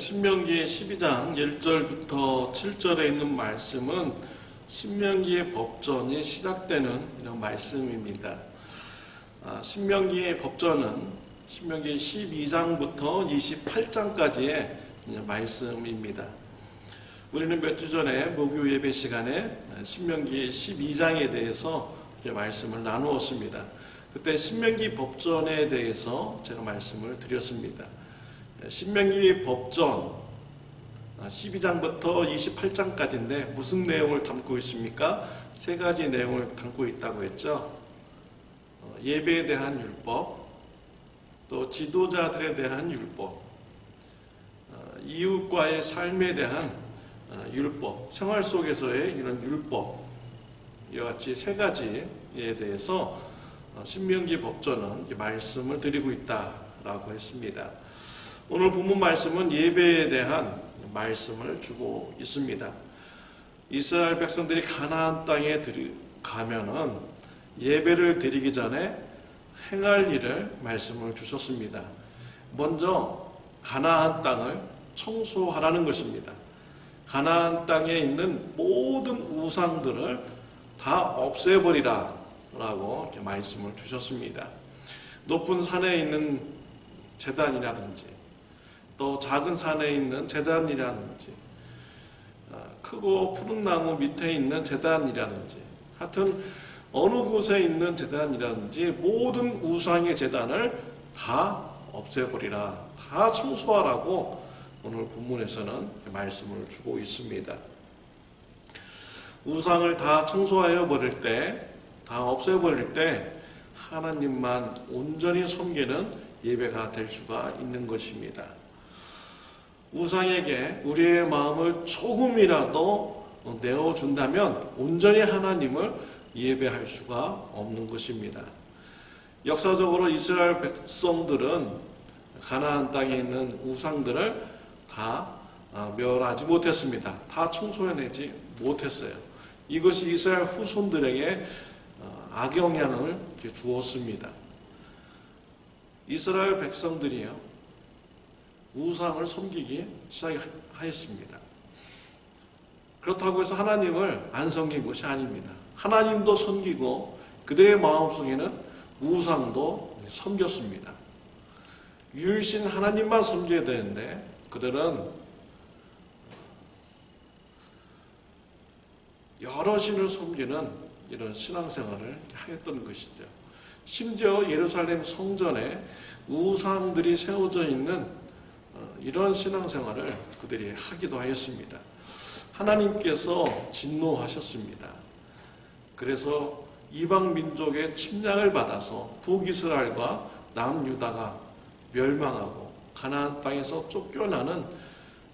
신명기 12장 1절부터 7절에 있는 말씀은 신명기의 법전이 시작되는 이런 말씀입니다. 신명기의 법전은 신명기 12장부터 28장까지의 말씀입니다. 우리는 몇 주 전에 목요 예배 시간에 신명기 12장에 대해서 말씀을 나누었습니다. 그때 신명기 법전에 대해서 제가 말씀을 드렸습니다. 신명기 법전 12장부터 28장까지인데 무슨 내용을 담고 있습니까? 세 가지 내용을 담고 있다고 했죠. 예배에 대한 율법, 또 지도자들에 대한 율법, 이웃과의 삶에 대한 율법, 생활 속에서의 이런 율법, 이와 같이 세 가지에 대해서 신명기 법전은 말씀을 드리고 있다라고 했습니다. 오늘 본문 말씀은 예배에 대한 말씀을 주고 있습니다. 이스라엘 백성들이 가나안 땅에 가면은 예배를 드리기 전에 행할 일을 말씀을 주셨습니다. 먼저 가나안 땅을 청소하라는 것입니다. 가나안 땅에 있는 모든 우상들을 다 없애버리라 라고 이렇게 말씀을 주셨습니다. 높은 산에 있는 제단이라든지 또 작은 산에 있는 제단이라든지 크고 푸른 나무 밑에 있는 제단이라든지 하여튼 어느 곳에 있는 제단이라든지 모든 우상의 제단을 다 없애버리라, 다 청소하라고 오늘 본문에서는 말씀을 주고 있습니다. 우상을 다 청소하여 버릴 때, 다 없애버릴 때 하나님만 온전히 섬기는 예배가 될 수가 있는 것입니다. 우상에게 우리의 마음을 조금이라도 내어준다면 온전히 하나님을 예배할 수가 없는 것입니다. 역사적으로 이스라엘 백성들은 가나안 땅에 있는 우상들을 다 멸하지 못했습니다. 다 청소해내지 못했어요. 이것이 이스라엘 후손들에게 악영향을 주었습니다. 이스라엘 백성들이요, 우상을 섬기기 시작하였습니다. 그렇다고 해서 하나님을 안 섬긴 것이 아닙니다. 하나님도 섬기고 그들의 마음속에는 우상도 섬겼습니다. 유일신 하나님만 섬겨야 되는데 그들은 여러 신을 섬기는 이런 신앙생활을 하였던 것이죠. 심지어 예루살렘 성전에 우상들이 세워져 있는 이런 신앙생활을 그들이 하기도 하였습니다. 하나님께서 진노하셨습니다. 그래서 이방 민족의 침략을 받아서 북이스라엘과 남유다가 멸망하고 가나안 땅에서 쫓겨나는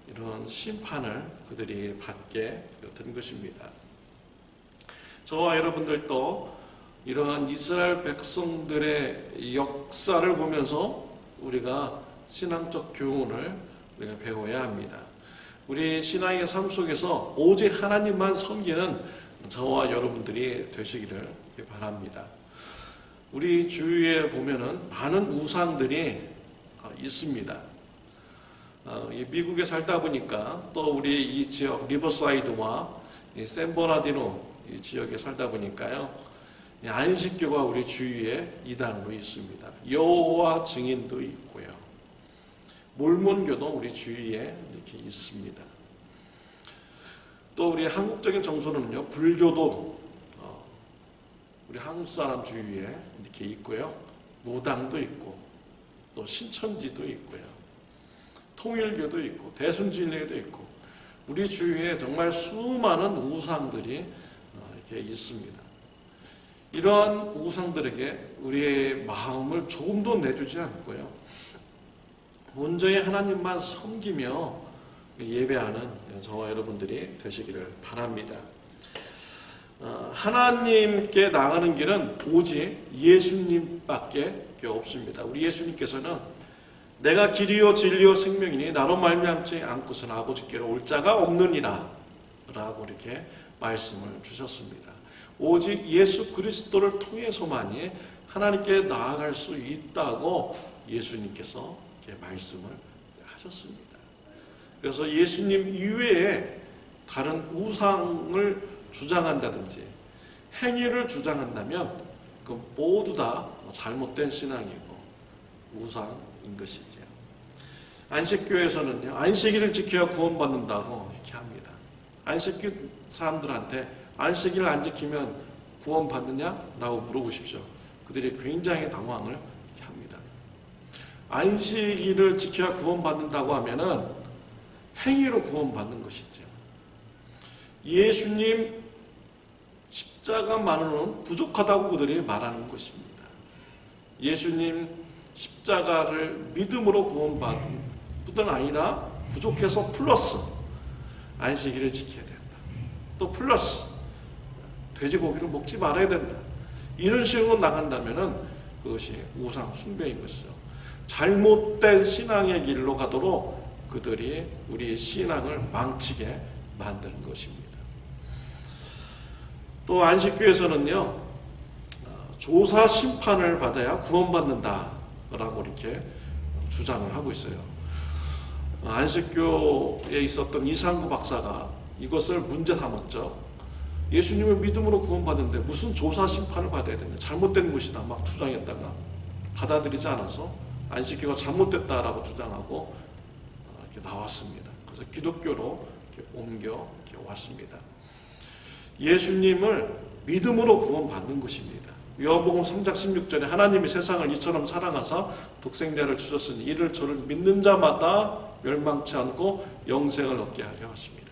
이런 심판을 그들이 받게 된 것입니다. 저와 여러분들도 이러한 이스라엘 백성들의 역사를 보면서 우리가 신앙적 교훈을 우리가 배워야 합니다. 우리 신앙의 삶 속에서 오직 하나님만 섬기는 저와 여러분들이 되시기를 바랍니다. 우리 주위에 보면은 많은 우상들이 있습니다. 미국에 살다 보니까 또 우리 이 지역 리버사이드와 샌버나디노 이 지역에 살다 보니까요, 안식교가 우리 주위에 이단으로 있습니다. 여호와 증인도 있고요, 몰몬교도 우리 주위에 이렇게 있습니다. 또 우리 한국적인 정서는요, 불교도 우리 한국 사람 주위에 이렇게 있고요, 무당도 있고 또 신천지도 있고요, 통일교도 있고 대순진리도 있고 우리 주위에 정말 수많은 우상들이 이렇게 있습니다. 이러한 우상들에게 우리의 마음을 조금도 내주지 않고요, 온전히 하나님만 섬기며 예배하는 저와 여러분들이 되시기를 바랍니다. 하나님께 나가는 길은 오직 예수님밖에 없습니다. 우리 예수님께서는 내가 길이요 진리요 생명이니 나로 말미암지 않고서는 아버지께로 올 자가 없느니라 라고 이렇게 말씀을 주셨습니다. 오직 예수 그리스도를 통해서만이 하나님께 나아갈 수 있다고 예수님께서 이렇게 말씀을 하셨습니다. 그래서 예수님 이외에 다른 우상을 주장한다든지 행위를 주장한다면 그 모두 다 잘못된 신앙이고 우상인 것이죠. 안식교에서는요, 안식일을 지켜야 구원받는다고 이렇게 합니다. 안식교 사람들한테 안식일을 안 지키면 구원받느냐? 라고 물어보십시오. 그들이 굉장히 당황을 이렇게 합니다. 안식일을 지켜야 구원받는다고 하면은 행위로 구원받는 것이죠. 예수님 십자가만으로는 부족하다고 그들이 말하는 것입니다. 예수님 십자가를 믿음으로 구원받는 뿐 아니라 부족해서 플러스 안식일을 지켜야 된다. 또 플러스 돼지고기를 먹지 말아야 된다. 이런 식으로 나간다면은 그것이 우상 숭배인 것이죠. 잘못된 신앙의 길로 가도록 그들이 우리의 신앙을 망치게 만드는 것입니다. 또 안식교에서는요, 조사 심판을 받아야 구원받는다라고 이렇게 주장을 하고 있어요. 안식교에 있었던 이상구 박사가 이것을 문제 삼았죠. 예수님을 믿음으로 구원받는데 무슨 조사 심판을 받아야 되냐, 잘못된 것이다 막 주장했다가 받아들이지 않아서 안식교가 잘못됐다라고 주장하고 이렇게 나왔습니다. 그래서 기독교로 이렇게 옮겨 이렇게 왔습니다. 예수님을 믿음으로 구원받는 것입니다. 요한복음 3장 16절에 하나님이 세상을 이처럼 사랑하사 독생자를 주셨으니 이를 저를 믿는 자마다 멸망치 않고 영생을 얻게 하려 하십니다.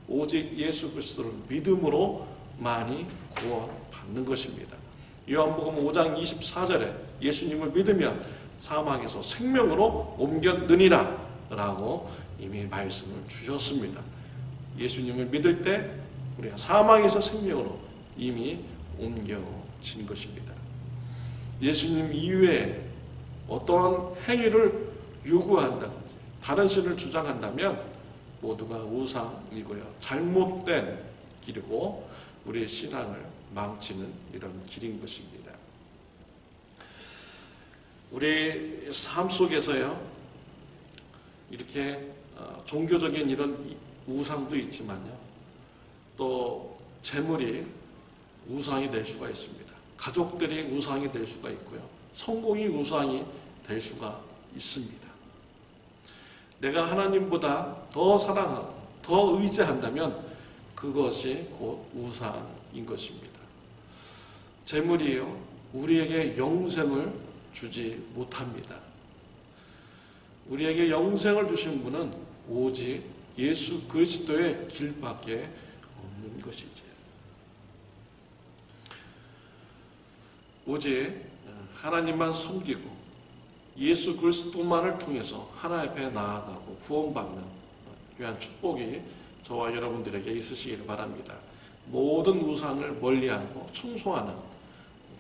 오직 예수 그리스도를 믿음으로만이 구원받는 것입니다. 요한복음 5장 24절에 예수님을 믿으면 사망에서 생명으로 옮겼느니라 라고 이미 말씀을 주셨습니다. 예수님을 믿을 때 우리가 사망에서 생명으로 이미 옮겨진 것입니다. 예수님 이외에 어떠한 행위를 요구한다든지 다른 신을 주장한다면 모두가 우상이고요, 잘못된 길이고 우리의 신앙을 망치는 이런 길인 것입니다. 우리 삶 속에서요, 이렇게 종교적인 이런 우상도 있지만요, 또 재물이 우상이 될 수가 있습니다. 가족들이 우상이 될 수가 있고요, 성공이 우상이 될 수가 있습니다. 내가 하나님보다 더 사랑하고 더 의지한다면 그것이 곧 우상인 것입니다. 재물이요, 우리에게 영생을 주지 못합니다. 우리에게 영생을 주신 분은 오직 예수 그리스도의 길밖에 없는 것이지. 오직 하나님만 섬기고 예수 그리스도만을 통해서 하나님 앞에 나아가고 구원받는 귀한 축복이 저와 여러분들에게 있으시기를 바랍니다. 모든 우상을 멀리하고 청소하는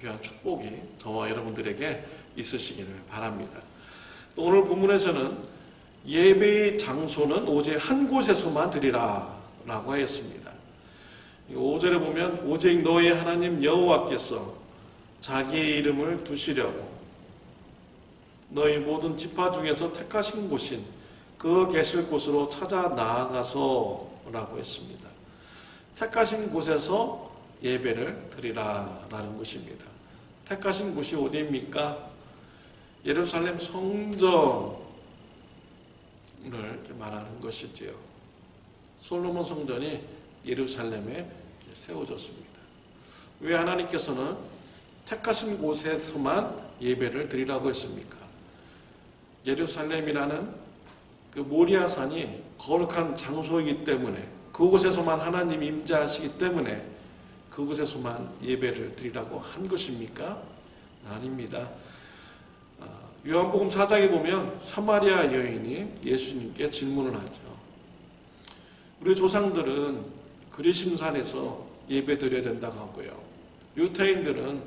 귀한 축복이 저와 여러분들에게 있으시기를 바랍니다. 또 오늘 본문에서는 예배의 장소는 오직 한 곳에서만 드리라 라고 하였습니다. 5절에 보면 오직 너의 하나님 여호와께서 자기의 이름을 두시려고 너희 모든 지파 중에서 택하신 곳인 그 계실 곳으로 찾아 나아가서 라고 했습니다. 택하신 곳에서 예배를 드리라 라는 것입니다. 택하신 곳이 어디입니까? 예루살렘 성전을 이렇게 말하는 것이지요. 솔로몬 성전이 예루살렘에 세워졌습니다. 왜 하나님께서는 택하신 곳에서만 예배를 드리라고 했습니까? 예루살렘이라는 그 모리아산이 거룩한 장소이기 때문에 그곳에서만 하나님이 임재하시기 때문에 그곳에서만 예배를 드리라고 한 것입니까? 아닙니다. 요한복음 4장에 보면 사마리아 여인이 예수님께 질문을 하죠. 우리 조상들은 그리심산에서 예배 드려야 된다고 하고요, 유태인들은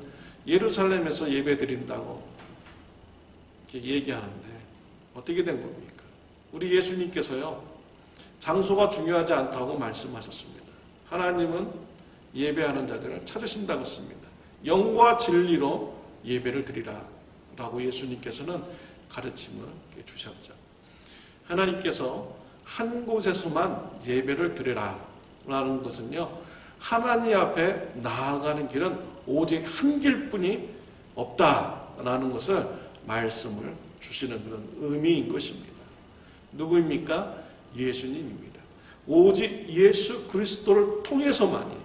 예루살렘에서 예배 드린다고 이렇게 얘기하는데 어떻게 된 겁니까? 우리 예수님께서요, 장소가 중요하지 않다고 말씀하셨습니다. 하나님은 예배하는 자들을 찾으신다고 했습니다. 영과 진리로 예배를 드리라 라고 예수님께서는 가르침을 주셨죠. 하나님께서 한 곳에서만 예배를 드리라 라는 것은요, 하나님 앞에 나아가는 길은 오직 한 길뿐이 없다라는 것을 말씀을 주시는 그런 의미인 것입니다. 누구입니까? 예수님입니다. 오직 예수 그리스도를 통해서만이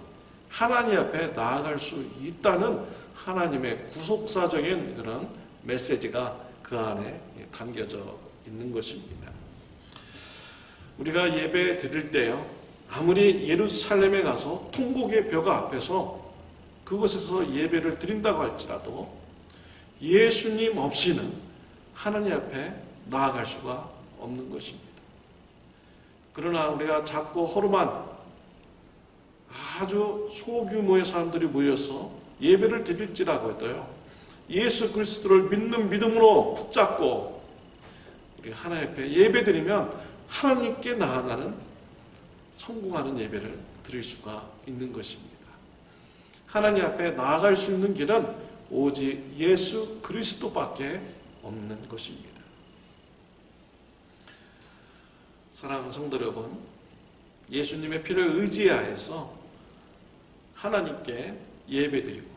하나님 앞에 나아갈 수 있다는 하나님의 구속사적인 그런 메시지가 그 안에 담겨져 있는 것입니다. 우리가 예배 드릴 때요, 아무리 예루살렘에 가서 통곡의 벽 앞에서 그곳에서 예배를 드린다고 할지라도 예수님 없이는 하나님 앞에 나아갈 수가 없는 것입니다. 그러나 우리가 작고 허름한 아주 소규모의 사람들이 모여서 예배를 드릴지라고 해도요, 예수 그리스도를 믿는 믿음으로 붙잡고 우리 하나님 앞에 예배 드리면 하나님께 나아가는 성공하는 예배를 드릴 수가 있는 것입니다. 하나님 앞에 나아갈 수 있는 길은 오직 예수 그리스도밖에 없는 것입니다. 사랑하는 성도 여러분, 예수님의 피를 의지하여서 하나님께 예배드리고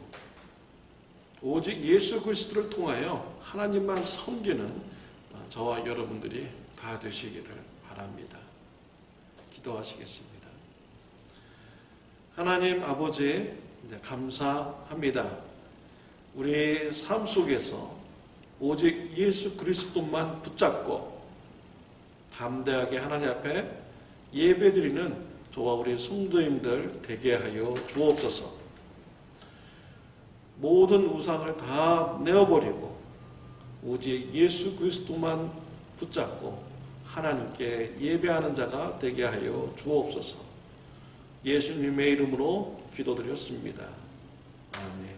오직 예수 그리스도를 통하여 하나님만 섬기는 저와 여러분들이 다 되시기를 바랍니다. 기도하시겠습니다. 하나님 아버지, 감사합니다. 우리 삶 속에서 오직 예수 그리스도만 붙잡고 담대하게 하나님 앞에 예배드리는 저와 우리 성도님들 되게 하여 주옵소서. 모든 우상을 다 내어버리고 오직 예수 그리스도만 붙잡고 하나님께 예배하는 자가 되게 하여 주옵소서. 예수님의 이름으로 기도드렸습니다. 아멘.